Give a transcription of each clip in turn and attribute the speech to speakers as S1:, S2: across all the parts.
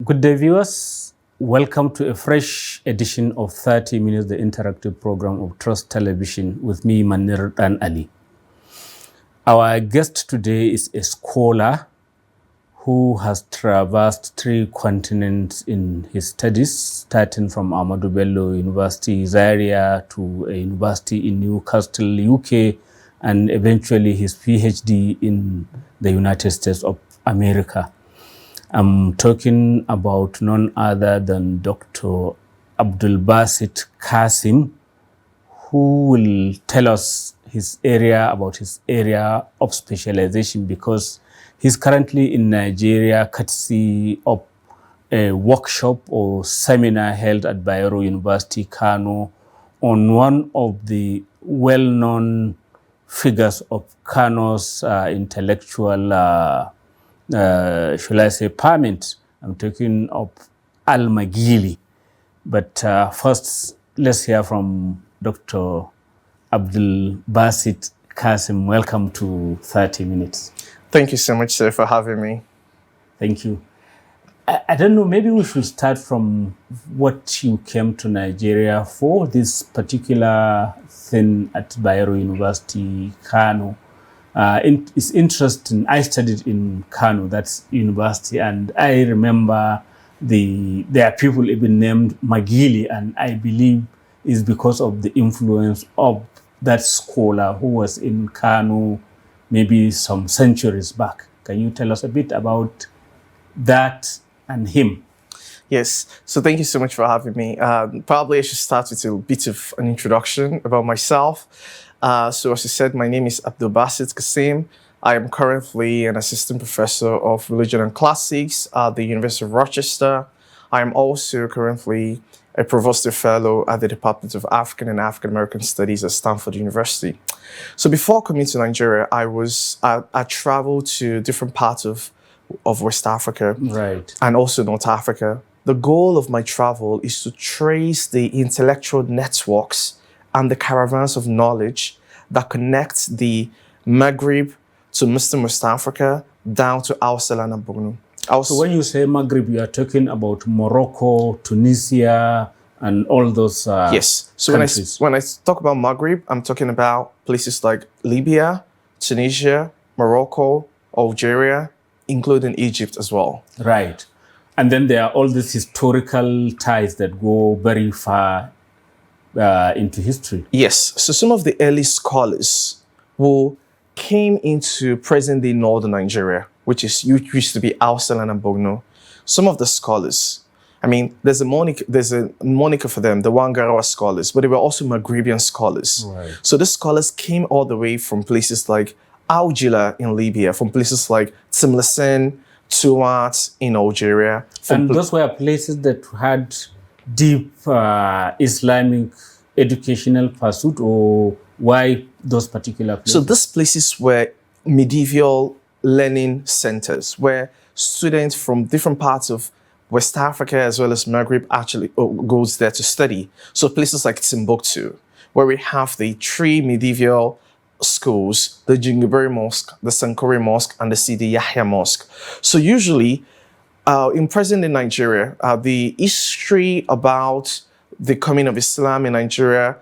S1: Good day, viewers. Welcome to a fresh edition of 30 Minutes, the interactive program of Trust Television with me, Manir Dan Ali. Our guest today is a scholar who has traversed 3 continents in his studies, starting from Ahmadu Bello University, Zaria, to a university in Newcastle, UK, and eventually his PhD in the United States of America. I'm talking about none other than Dr. Abdulbasit Kassim, who will tell us about his area of specialization, because he's currently in Nigeria, courtesy of a workshop or seminar held at Bayero University, Kano, on one of the well-known figures of Kano's intellectual shall I say, permit. I'm talking of Al-Magili. But first, let's hear from Dr. Abdulbasit Kassim. Welcome to 30 Minutes.
S2: Thank you so much, sir, for having me.
S1: Thank you. I don't know, maybe we should start from what you came to Nigeria for, this particular thing at Bayero University, Kano. It's interesting. I studied in Kano, that's university, and I remember there are people even named Magili, and I believe is because of the influence of that scholar who was in Kano maybe some centuries back. Can you tell us a bit about that and him?
S2: Yes, so thank you so much for having me. Probably I should start with a bit of an introduction about myself. So as you said, my name is Abdulbasit Kassim. I am currently an assistant professor of religion and classics at the University of Rochester. I am also currently a provost fellow at the Department of African and African American Studies at Stanford University. So before coming to Nigeria, I traveled to different parts of West Africa,
S1: right,
S2: and also North Africa. The goal of my travel is to trace the intellectual networks and the caravans of knowledge that connect the Maghreb to Muslim West Africa down to Al-Salan and Borno.
S1: So when you say Maghreb, you are talking about Morocco, Tunisia, and all those
S2: yes. So
S1: countries.
S2: when I talk about Maghreb, I'm talking about places like Libya, Tunisia, Morocco, Algeria, including Egypt as well.
S1: Right. And then there are all these historical ties that go very far into history.
S2: Yes. So some of the early scholars who came into present-day northern Nigeria, which used to be Al-Salan and Borno, some of the scholars, I mean, there's a moniker for them, the Wangarawa scholars, but they were also Maghrebian scholars.
S1: Right.
S2: So the scholars came all the way from places like Aljila in Libya, from places like Tlemcen, Tuat in Algeria.
S1: And those were places that had deep Islamic educational pursuit, or why those particular places?
S2: So these places were medieval learning centers where students from different parts of West Africa as well as Maghreb actually goes there to study. So places like Timbuktu, where we have the 3 medieval schools, the Jingiberi Mosque, the Sankore Mosque, and the Sidi Yahya Mosque. So usually, in present-day Nigeria, the history about the coming of Islam in Nigeria,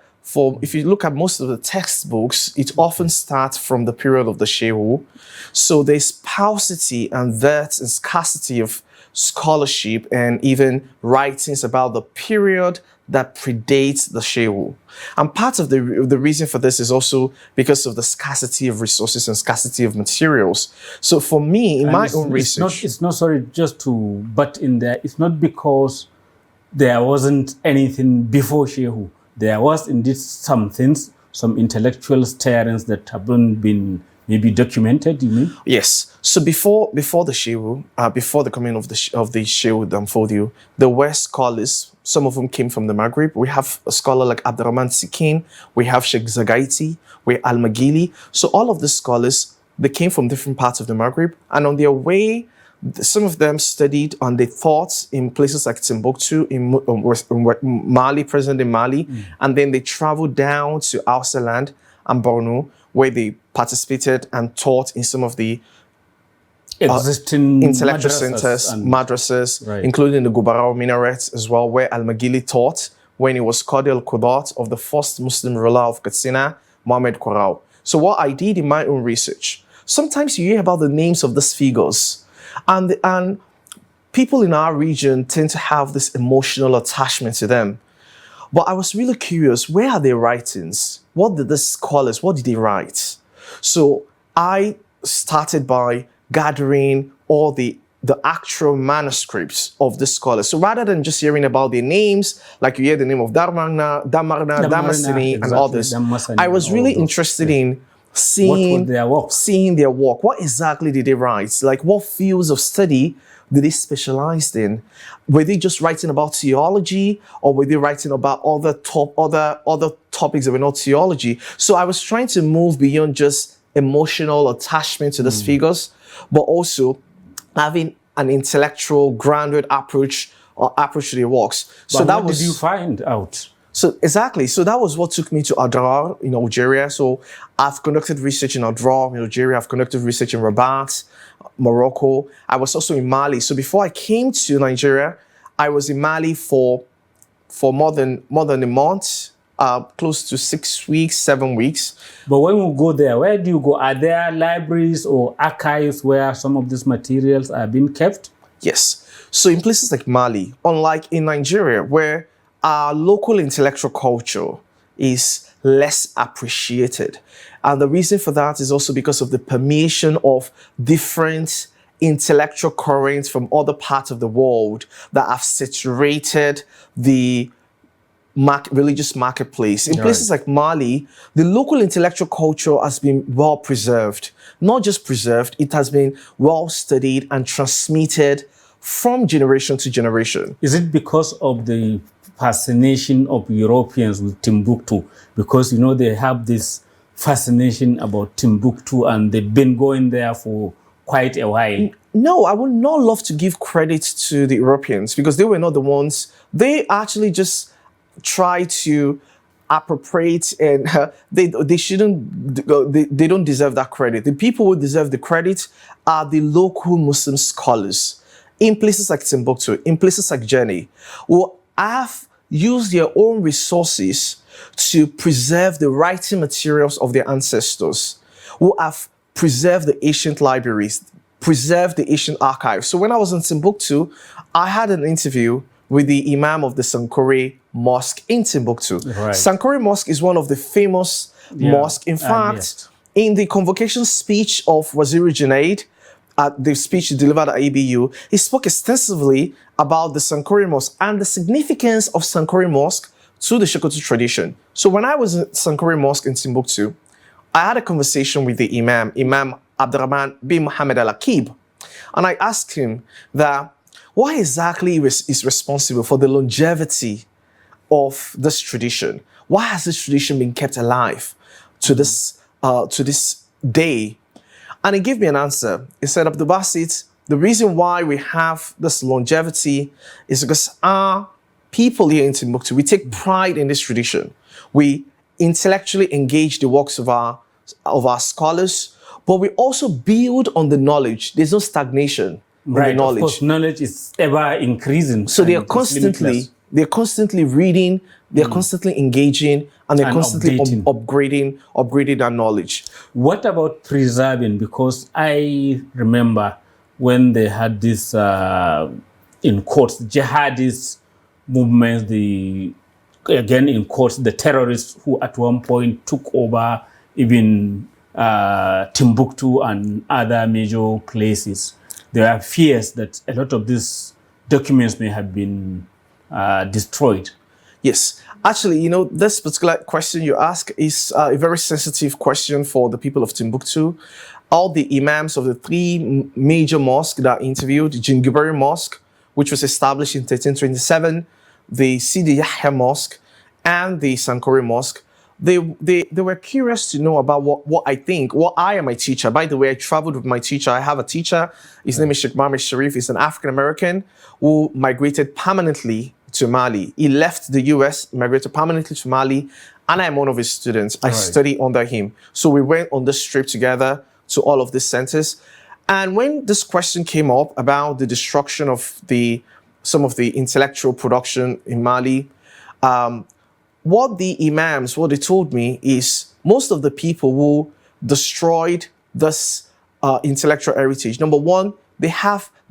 S2: if you look at most of the textbooks, it often starts from the period of the Shehu. So there's paucity and dearth and scarcity of scholarship and even writings about the period that predates the Shehu. And part of the reason for this is also because of the scarcity of resources and scarcity of materials. So for me, in my own research...
S1: It's not, sorry, just to butt in there, it's not because there wasn't anything before Shehu. There was indeed some things, some intellectual stirrings that haven't been maybe documented, you mean?
S2: Yes. So before the Shehu, before the coming of the Shehu Damfodio, there were scholars. Some of them came from the Maghreb. We have a scholar like Abdurrahman Sikim. We have Sheikh Zagaiti. We have Al-Magili. So all of the scholars, they came from different parts of the Maghreb. And on their way, some of them studied on the thoughts in places like Timbuktu, in Mali, present in Mali. And then they traveled down to Al-Salan and Borno, where they participated and taught in some of the
S1: existing
S2: intellectual
S1: madrasas
S2: centers,
S1: and-
S2: madrasas,
S1: Right.
S2: including the Gubarao minarets as well, where Al-Magili taught when he was Qadi Qudat of the first Muslim ruler of Katsina, Muhammad Qurao. So what I did in my own research, sometimes you hear about the names of these figures, and people in our region tend to have this emotional attachment to them. But I was really curious, where are their writings? What did the scholars, what did they write? So I started by gathering all the actual manuscripts of the scholars. So rather than just hearing about their names, like you hear the name of Damarna, Damasini, and
S1: exactly,
S2: others,
S1: Damasani
S2: I was
S1: and
S2: really
S1: all those,
S2: interested
S1: yes.
S2: in seeing
S1: their work?
S2: seeing their work. What exactly did they write? Like, what fields of study did they specialize in? Were they just writing about theology, or were they writing about other topics that were not theology? So I was trying to move beyond just emotional attachment to these figures, but also having an intellectual, grounded approach to their works. So
S1: But
S2: that
S1: what
S2: was
S1: did you find out?
S2: so exactly. So that was what took me to Adrar in Algeria. So I've conducted research in Adrar in Algeria. I've conducted research in Rabat, Morocco. I was also in Mali. So before I came to Nigeria, I was in Mali for more than a month, close to 6 weeks, 7 weeks.
S1: But when we go there, where do you go? Are there libraries or archives where some of these materials are being kept?
S2: Yes. So in places like Mali, unlike in Nigeria, where our local intellectual culture is less appreciated. And the reason for that is also because of the permeation of different intellectual currents from other parts of the world that have saturated the religious marketplace. In places like Mali, the local intellectual culture has been well preserved. Not just preserved, it has been well studied and transmitted from generation to generation.
S1: Is it because of the fascination of Europeans with Timbuktu? Because, you know, they have this fascination about Timbuktu and they've been going there for quite a while.
S2: No, I would not love to give credit to the Europeans because they were not the ones. They actually just try to appropriate, and they shouldn't, they don't deserve that credit. The people who deserve the credit are the local Muslim scholars in places like Timbuktu, in places like Jenny, who have used their own resources to preserve the writing materials of their ancestors, who have preserved the ancient libraries, preserved the ancient archives. So when I was in Timbuktu, I had an interview with the Imam of the Sankore Mosque in Timbuktu.
S1: Right.
S2: Sankore Mosque is one of the famous mosques. In fact,
S1: yes.
S2: in the convocation speech of Waziri Junaid, at the speech he delivered at ABU, he spoke extensively about the Sankore Mosque and the significance of Sankore Mosque to the Sokoto tradition. So when I was at Sankore Mosque in Timbuktu, I had a conversation with the Imam, Imam Abdurrahman bin Muhammad Al-Akib, and I asked him that what exactly is responsible for the longevity of this tradition? Why has this tradition been kept alive to this day? And he gave me an answer. He said, Abdulbasit, the reason why we have this longevity is because our people here in Timbuktu, we take pride in this tradition. We intellectually engage the works of our scholars, but we also build on the knowledge. There's no stagnation in the knowledge.
S1: Of course, knowledge is ever increasing.
S2: So they're constantly reading, they're constantly engaging, and they're constantly upgrading that knowledge.
S1: What about preserving? Because I remember when they had this, in quotes, jihadist movements, again in quotes, the terrorists who at one point took over even Timbuktu and other major places. There are fears that a lot of these documents may have been destroyed.
S2: Yes. Actually, you know, this particular question you ask is a very sensitive question for the people of Timbuktu. All the imams of the three major mosques that are interviewed, Jingibari Mosque, which was established in 1327, the Sidi Yahya Mosque, and the Sankore Mosque, they were curious to know about what I think. Well, I am a teacher. By the way, I traveled with my teacher. I have a teacher. His name is Sheikh Mohammed Sharif. He's an African-American who migrated permanently to Mali. He left the US, migrated permanently to Mali, and I'm one of his students. I study under him. So we went on this trip together to all of these centers. And when this question came up about the destruction of some of the intellectual production in Mali, what the imams, what they told me is most of the people who destroyed this intellectual heritage, number one, they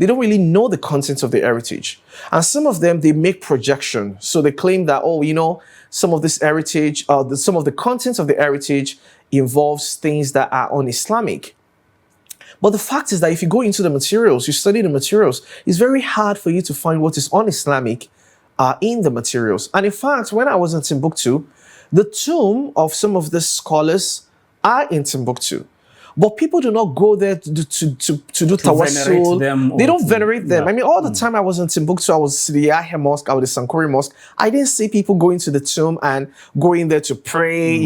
S2: don't really know the contents of the heritage. And some of them, they make projection. So they claim that, oh, some of this heritage, some of the contents of the heritage involves things that are un-Islamic. But the fact is that if you go into the materials, you study the materials, it's very hard for you to find what is un-Islamic in the materials. And in fact, when I was in Timbuktu, the tomb of some of the scholars are in Timbuktu. But people do not go there to do tawassul. They don't venerate them. I mean, all the time I was in Timbuktu, I was at the Yahya Mosque, I was at the Sankore Mosque. I didn't see people going to the tomb and going there to pray,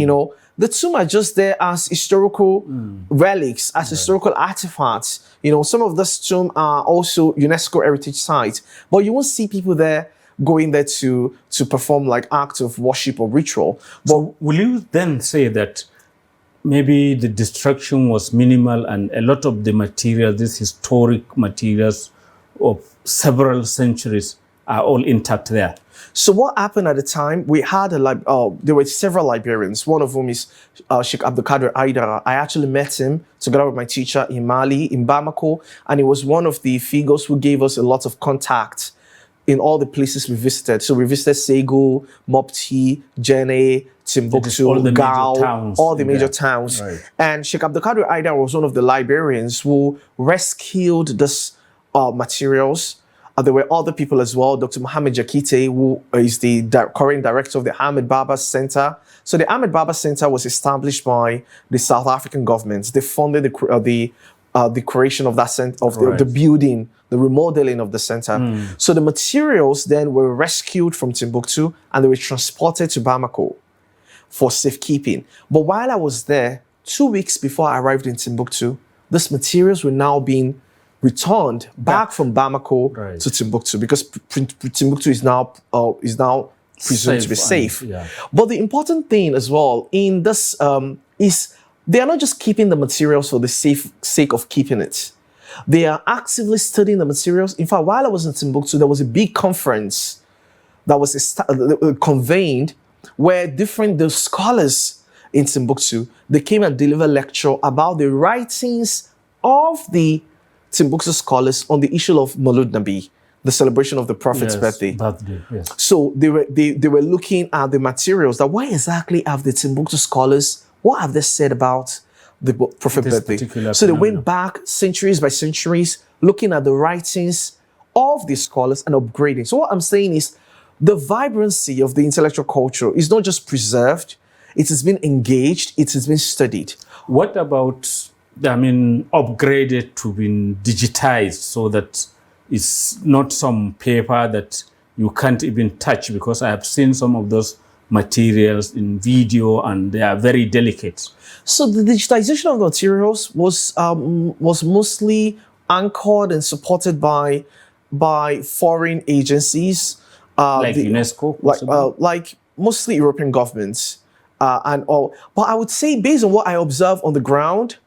S2: The tomb are just there as historical relics, as historical artifacts. Some of this tomb are also UNESCO heritage sites, but you won't see people there going there to perform like acts of worship or ritual.
S1: But will you then say that maybe the destruction was minimal and a lot of the material, these historic materials of several centuries, are all intact there?
S2: So what happened at the time, we had there were several librarians. One of whom is Sheikh Abdulkadir Aidara. I actually met him together with my teacher in Mali, in Bamako, and he was one of the figures who gave us a lot of contact in all the places we visited. So we visited Ségou, Mopti, Djenné, Timbuktu, Gao, all the major towns. Right. And Sheikh Abdulkadir Aidara was one of the librarians who rescued these materials. There were other people as well. Dr. Mohamed Jakite, who is the current director of the Ahmed Baba Center. So the Ahmed Baba Center was established by the South African government. They funded the creation of that center, the building, the remodeling of the center. So the materials then were rescued from Timbuktu and they were transported to Bamako for safekeeping. But while I was there, 2 weeks before I arrived in Timbuktu, these materials were now being returned back from Bamako to Timbuktu because Timbuktu is now presumed to be safe. But the important thing as well in this is they are not just keeping the materials for the sake of keeping it. They are actively studying the materials. In fact, while I was in Timbuktu, there was a big conference that was convened where the scholars in Timbuktu, they came and delivered a lecture about the writings of the Timbuktu scholars on the issue of Maulud Nabi, the celebration of the Prophet's birthday. So they were looking at the materials that what exactly have the Timbuktu scholars, what have they said about the Prophet's birthday? So they went back centuries by centuries, looking at the writings of the scholars and upgrading. So what I'm saying is the vibrancy of the intellectual culture is not just preserved, it has been engaged, it has been studied.
S1: What about upgraded to being digitized so that it's not some paper that you can't even touch? Because I have seen some of those materials in video and they are very delicate. So
S2: the digitization of the materials was mostly anchored and supported by foreign agencies.
S1: Like UNESCO?
S2: Like mostly European governments and all. But I would say based on what I observe on the ground,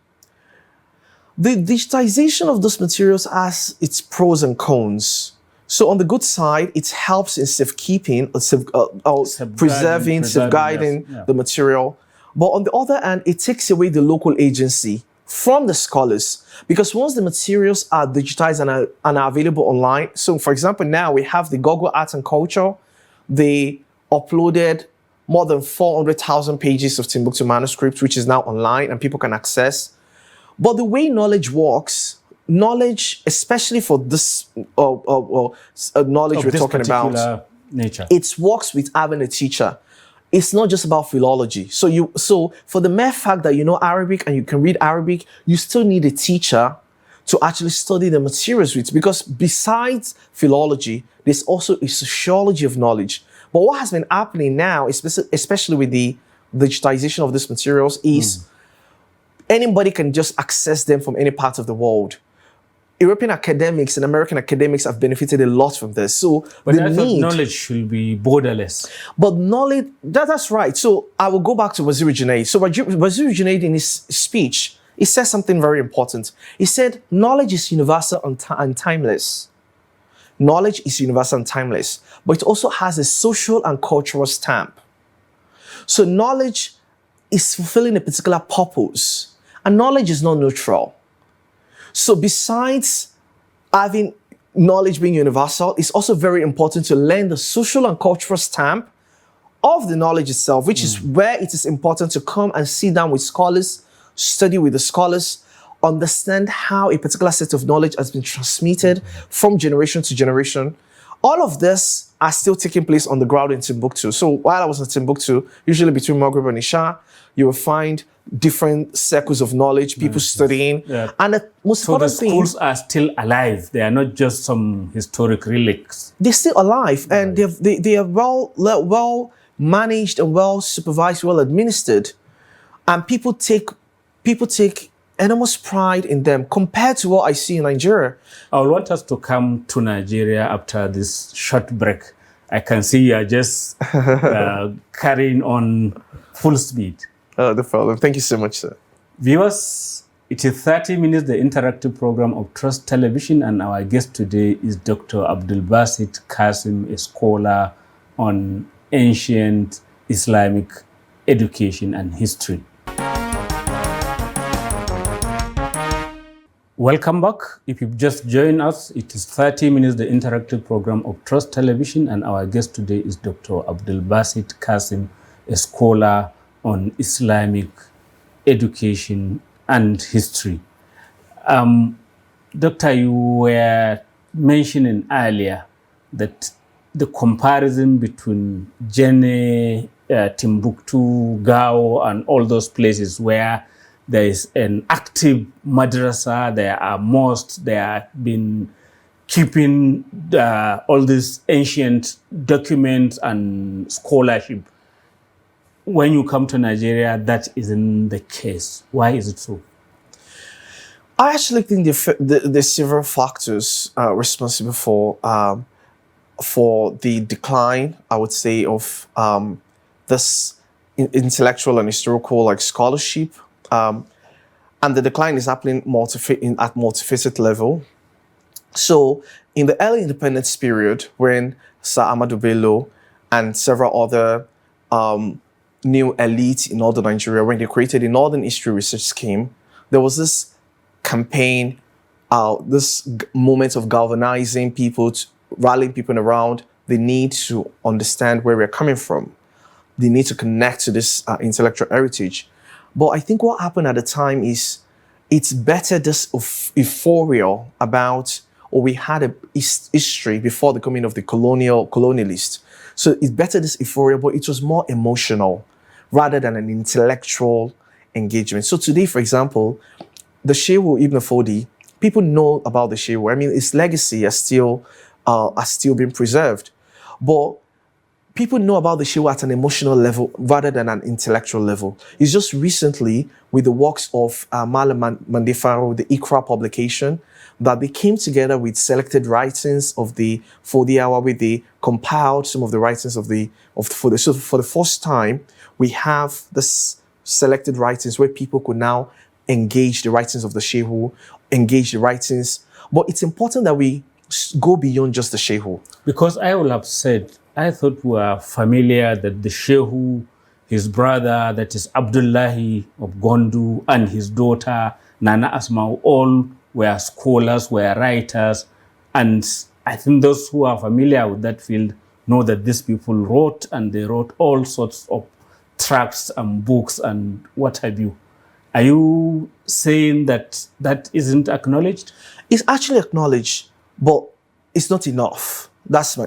S2: the digitization of those materials has its pros and cons. So on the good side, it helps in safekeeping, preserving, safeguarding the material. But on the other hand, it takes away the local agency from the scholars. Because once the materials are digitized and are available online, so for example, now we have the Google Arts and Culture, they uploaded more than 400,000 pages of Timbuktu manuscripts, which is now online and people can access. But the way knowledge works, especially for this knowledge we're talking about,
S1: nature,
S2: it works with having a teacher. It's not just about philology. So for the mere fact that you know Arabic and you can read Arabic, you still need a teacher to actually study the materials with, because besides philology, there's also a sociology of knowledge. But what has been happening now, especially with the digitization of these materials, is anybody can just access them from any part of the world. European academics and American academics have benefited a lot from this.
S1: But knowledge should be borderless.
S2: But knowledge, that's right. So I will go back to Waziri Junaid. So Waziri Junaid in his speech He said something very important. He said, knowledge is universal and timeless. Knowledge is universal and timeless, but it also has a social and cultural stamp. So knowledge is fulfilling a particular purpose, and knowledge is not neutral. So besides having knowledge being universal, it's also very important to learn the social and cultural stamp of the knowledge itself, which is where it is important to come and sit down with scholars, study with the scholars, understand how a particular set of knowledge has been transmitted from generation to generation. All of this are still taking place on the ground in Timbuktu. So while I was in Timbuktu, usually between Maghrib and Isha, you will find different circles of knowledge, people studying.
S1: Yeah.
S2: And the most
S1: So the
S2: important thing,
S1: schools are still alive. They are not just some historic relics.
S2: they're still alive, and they are well managed and well supervised, well administered, and people take enormous pride in them compared to what I see in Nigeria.
S1: I would want us to come to Nigeria after this short break. I can see you are just carrying on full speed.
S2: No problem. Thank you so much, sir.
S1: Viewers, it is 30 Minutes, the interactive program of Trust Television, and our guest today is Dr. Abdulbasit Kassim, a scholar on ancient Islamic education and history. Welcome back. If you've just joined us, it is 30 Minutes, the interactive program of Trust Television, and our guest today is Dr. Abdulbasit Kassim, a scholar on Islamic education and history. Doctor, you were mentioning earlier that the comparison between Jenne, Timbuktu, Gao, and all those places where there is an active madrasa, there are mosques, they have been keeping all these ancient documents and scholarship. When you come to Nigeria, that isn't the case. Why is it so?
S2: I actually think the several factors responsible for the decline, I would say, of this intellectual and historical scholarship. And the decline is happening at multifaceted level. So in the early independence period, when Sir Ahmadu Bello and several other new elites in northern Nigeria, when they created the Northern History Research Scheme, there was this campaign, this moment of galvanizing people, rallying people around the need to understand where we're coming from. They need to connect to this intellectual heritage. But I think what happened at the time is it's better this euphoria about, or we had a history before the coming of the colonialists. So it's better this euphoria, but it was more emotional rather than an intellectual engagement. So today, for example, the Shehu Ibn Fodi, people know about the Shehu. I mean, its legacy has still been preserved. But people know about the Shehu at an emotional level rather than an intellectual level. It's just recently with the works of Malam Mandefaro, the Ikra publication, that they came together with selected writings of the Fodiawa, where they compiled some of the writings of the Fodi. So for the first time, we have this selected writings where people could now engage the writings of the Shehu, engage the writings. But it's important that we go beyond just the Shehu.
S1: Because I will have said, I thought we were familiar that the Shehu, his brother, that is Abdullahi of Gondu, and his daughter, Nana Asma, all were scholars, were writers. And I think those who are familiar with that field know that these people wrote, and they wrote all sorts of tracts and books and what have you. Are you saying that that isn't acknowledged?
S2: It's actually acknowledged, but it's not enough. That's my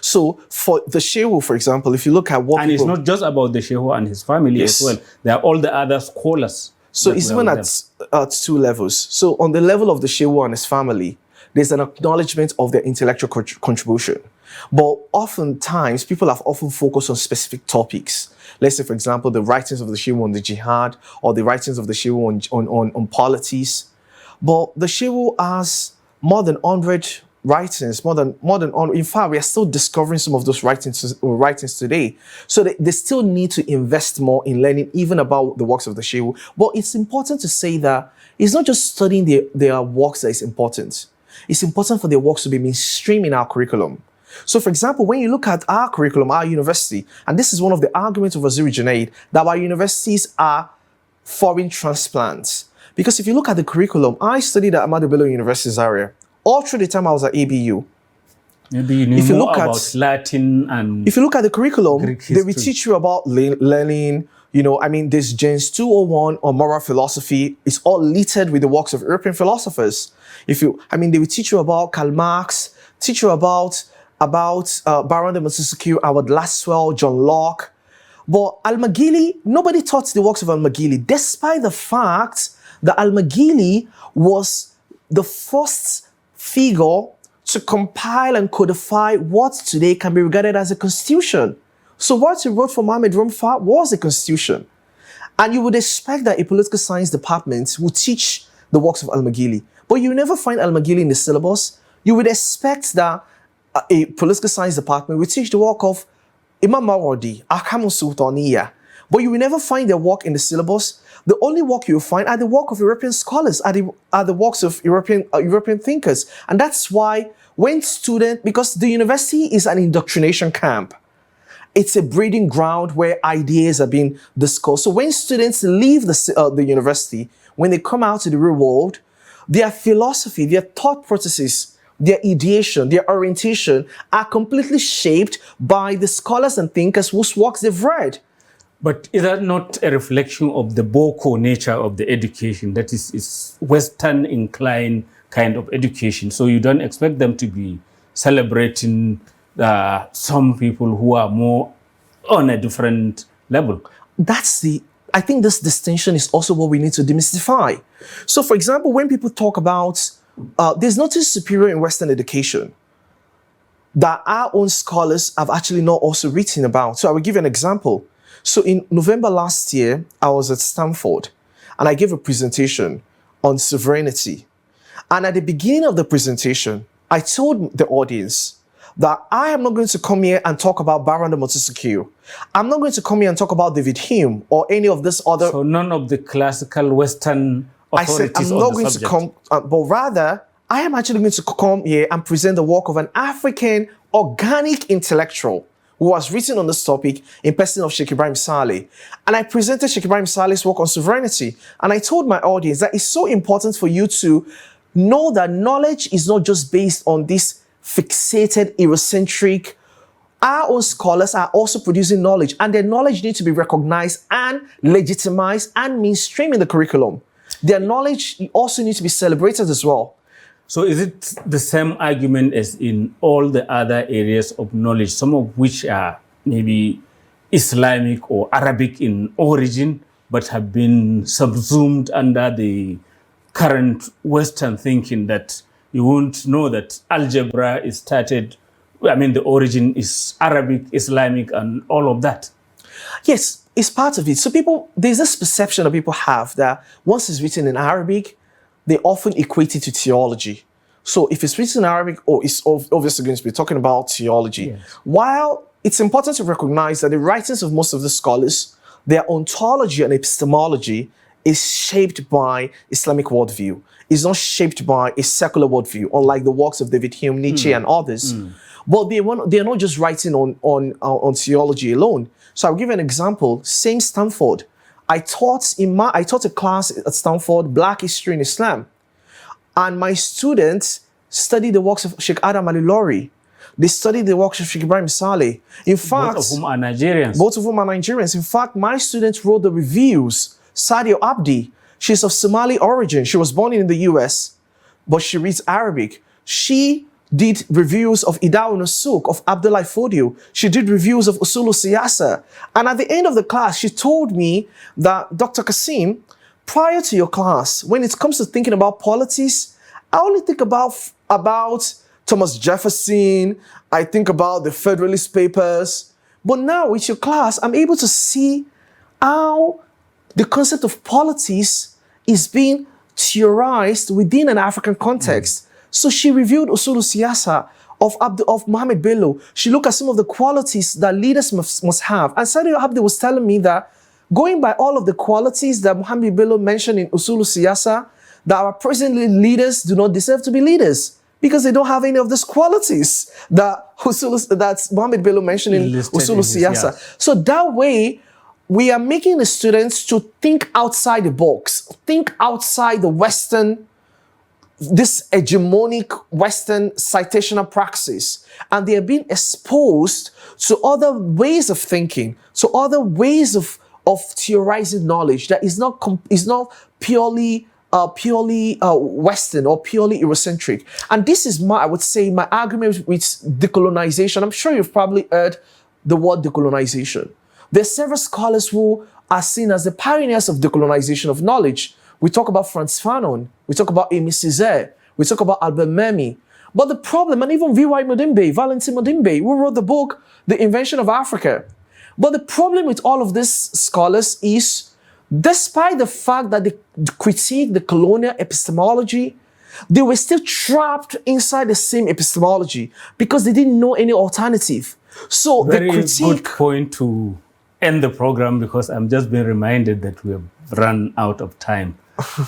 S2: so for the Shehu, for example, if you look at what
S1: and it's not just about the Shehu and his family as well. There are all the other scholars.
S2: So it's even at two levels. So on the level of the Shehu and his family, there's an acknowledgement of their intellectual contribution. But oftentimes, people have often focused on specific topics. Let's say, for example, the writings of the Shehu on the jihad, or the writings of the Shehu on politics. But the Shehu has more than 100 writings, in fact, we are still discovering some of those writings today. So they still need to invest more in learning even about the works of the Shehu. But it's important to say that it's not just studying their works that is important. It's important for their works to be mainstream in our curriculum. So, for example, when you look at our curriculum, our university, and this is one of the arguments of Waziri Junaid, that our universities are foreign transplants. Because if you look at the curriculum, I studied at Ahmadu Bello University Zaria. All through the time I was at ABU.
S1: Maybe you knew more about Latin and...
S2: If you look at the curriculum,
S1: Greek
S2: they will
S1: history.
S2: teach you about learning. This Gens 201 on moral philosophy is all littered with the works of European philosophers. They will teach you about Karl Marx, teach you about Baron de Montesquieu, Howard Laswell, John Locke. But Al-Maghili, nobody taught the works of Al-Maghili, despite the fact that Al-Maghili was the first figure to compile and codify what today can be regarded as a constitution. So what he wrote for Mohammed Rumfa was a constitution. And you would expect that a political science department would teach the works of Al-Maghili. But you never find Al-Maghili in the syllabus. You would expect that a political science department would teach the work of Imam Mawardi, Ahkam Sultaniya. But you will never find their work in the syllabus. The only work you will find are the work of European scholars, are the works of European thinkers. And that's why because the university is an indoctrination camp, it's a breeding ground where ideas are being discussed. So when students leave the university, when they come out to the real world, their philosophy, their thought processes, their ideation, their orientation are completely shaped by the scholars and thinkers whose works they've read.
S1: But is that not a reflection of the Boko nature of the education? That is Western inclined kind of education. So you don't expect them to be celebrating some people who are more on a different level.
S2: I think this distinction is also what we need to demystify. So, for example, when people talk about there's nothing superior in Western education that our own scholars have actually not also written about. So I will give you an example. So in November last year, I was at Stanford and I gave a presentation on sovereignty. And at the beginning of the presentation, I told the audience that I am not going to come here and talk about Baron de Montesquieu. I'm not going to come here and talk about David Hume or any of this other...
S1: So none of the classical Western authorities.
S2: I said I'm not going to come, but rather I am actually going to come here and present the work of an African organic intellectual who has written on this topic in person of Sheikh Ibrahim Saleh. And I presented Sheikh Ibrahim Saleh's work on sovereignty. And I told my audience that it's so important for you to know that knowledge is not just based on this fixated, Eurocentric. Our own scholars are also producing knowledge, and their knowledge needs to be recognized and legitimized and mainstream in the curriculum. Their knowledge also needs to be celebrated as well.
S1: So is it the same argument as in all the other areas of knowledge, some of which are maybe Islamic or Arabic in origin, but have been subsumed under the current Western thinking that you won't know that algebra is started, the origin is Arabic, Islamic, and all of that?
S2: Yes, it's part of it. So there's this perception that people have that once it's written in Arabic, they often equate it to theology. So if it's written in Arabic, it's obviously going to be talking about theology.
S1: Yes.
S2: While it's important to recognize that the writings of most of the scholars, their ontology and epistemology is shaped by Islamic worldview. It's not shaped by a secular worldview, unlike the works of David Hume, Nietzsche, and others. But they're not just writing on theology alone. So I'll give you an example. Same Stanford. I taught a class at Stanford, Black History in Islam. And my students studied the works of Sheikh Adam Ali-Lori. They studied the works of Sheikh Ibrahim Saleh. In fact,
S1: both of whom are Nigerians.
S2: Both of whom are Nigerians. In fact, my students wrote the reviews. Sadio Abdi, she's of Somali origin. She was born in the US, but she reads Arabic. She did reviews of Idaw Nusuk, of Abdullah Fodio. She did reviews of Usulu Siyasa. And at the end of the class, she told me that, Dr. Kassim, prior to your class, when it comes to thinking about politics, I only think about Thomas Jefferson. I think about the Federalist Papers. But now with your class, I'm able to see how the concept of politics is being theorized within an African context. So she reviewed Usulu Siyasa of Mohammed Bello. She looked at some of the qualities that leaders must have. And Sadi Abdi was telling me that going by all of the qualities that Mohammed Bello mentioned in Usulu Siyasa, that our present leaders do not deserve to be leaders because they don't have any of these qualities that Mohammed Bello mentioned in Usulu Siyasa. So that way, we are making the students to think outside the box, think outside the Western, this hegemonic Western citational praxis, and they are being exposed to other ways of thinking, to other ways of theorizing knowledge that is not purely Western or purely Eurocentric. And this is I would say, my argument with decolonization. I'm sure you've probably heard the word decolonization. There are several scholars who are seen as the pioneers of decolonization of knowledge. We talk about Frantz Fanon, we talk about Aimé Césaire, we talk about Albert Memmi. But the problem, and even V.Y. Modimbe, Valentin Modimbe, who wrote the book, The Invention of Africa. But the problem with all of these scholars is, despite the fact that they critique the colonial epistemology, they were still trapped inside the same epistemology because they didn't know any alternative. So
S1: very
S2: the critique...
S1: good point to end the program, because I'm just being reminded that we have run out of time.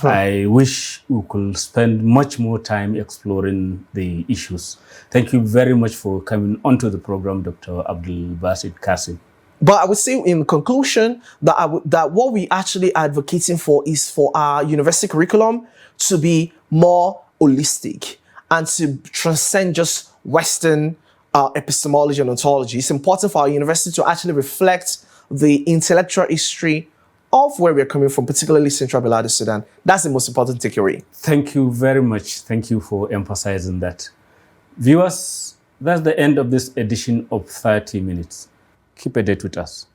S1: I wish we could spend much more time exploring the issues. Thank you very much for coming onto the program, Dr. Abdulbasit Kassim.
S2: But I would say in conclusion that what we actually advocating for is for our university curriculum to be more holistic and to transcend just Western epistemology and ontology. It's important for our university to actually reflect the intellectual history of where we're coming from, particularly Central Bilad Sudan. That's the most important takeaway.
S1: Thank you very much. Thank you for emphasizing that. Viewers, that's the end of this edition of 30 Minutes. Keep a date with us.